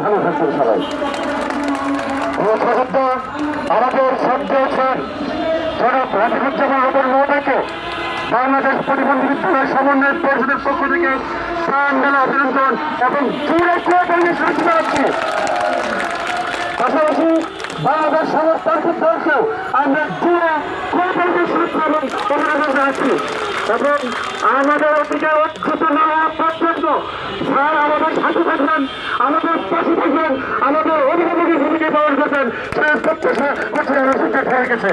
ভালো থাকবেন সবাই। আমাদের সন্দেহের জনাব রাজিবুজ্জামান রবের মহোদয়কে বাংলাদেশ প্রতিবন্ধী বিদ্যালয় সমন্বয় পরিষদের পক্ষ থেকে প্রাণঢালা অভিনন্দন এবং জোরে কোঅপারেশন শুরু হচ্ছে। পাশাপাশি বাংলাদেশ সমাজতান্ত্রিক দলকেও আমরা জোরে কোঅপারেশন শুরু এবং অভিনন্দন জানাচ্ছি এবং আমাদের অতীতে অক্ষত না হওয়া পর্যন্ত স্যার আমাদের সাথে থাকবেন, আমাদের পাশে থাকবেন, আমাদের অভিভাবকের ভূমিকা পালন করবেন সেই প্রত্যাশা করছে আলোচনা হয়ে গেছে।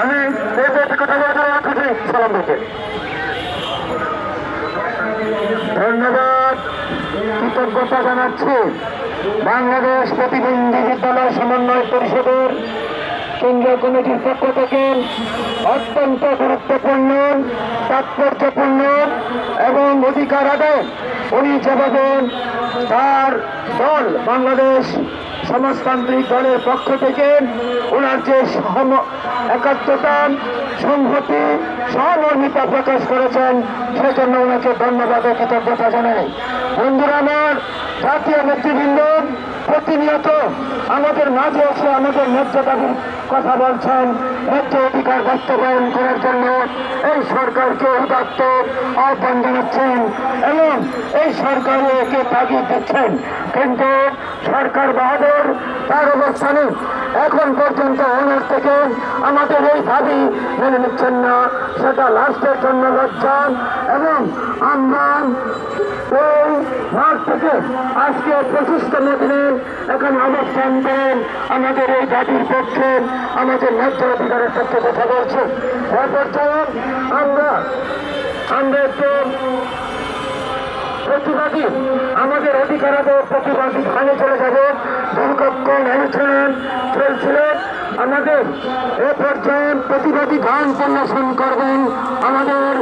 আমি এই যে কথা বলতে রাখছি সালাম দিতে ধন্যবাদ, কৃতজ্ঞতা জানাচ্ছি বাংলাদেশ প্রতিবন্ধী বিদ্যালয় সমন্বয় পরিষদের কেন্দ্রীয় কমিটির পক্ষ থেকে অত্যন্ত গুরুত্বপূর্ণ, তাৎপর্যপূর্ণ এবং অধিকার আদায় উনি যেভাবে তার দল বাংলাদেশ সমাজতান্ত্রিক দলের পক্ষ থেকে ওনার যে একাত্মতা, সংহতি, সহমর্মিতা প্রকাশ করেছেন সেজন্য ওনাকে ধন্যবাদ ও কৃতজ্ঞতা জানাই। বন্ধুরা আমার, জাতীয় নেতৃবৃন্দ প্রতিনিয়ত আমাদের মাঝে এসে আমাদের ন্যায্য দাবির কথা বলছেন, ন্যায্য অধিকার বাস্তবায়ন করার জন্য এই সরকারকে উদাত্ত আহ্বান জানাচ্ছেন এবং এই সরকারকে তাগিদ দিচ্ছেন। কিন্তু সরকার বাহাদুর তার অবস্থানে এখন পর্যন্ত ওনার থেকে আমাদের এই দাবি মেনে নিচ্ছেন না, সেটা লাস্টের জন্য লজ্জা। এবং আমরা এই মাঠ থেকে আজকে 25তম দিনে এখানে অবস্থান করেন আমাদের এই দাবির পক্ষে, আমাদের ন্যায্য অধিকারের পক্ষে কথা বলছে। এ পর্যায়ে আমরা একটু প্রতিবাদী, আমাদের অধিকার প্রতিবাদী স্থানে চলে যাবে। দীর্ঘক্ষণ অনুষ্ঠান চলছিল আমাদের। এ পর্যায়ে প্রতিবাদী গান পরিবেশন করবেন আমাদের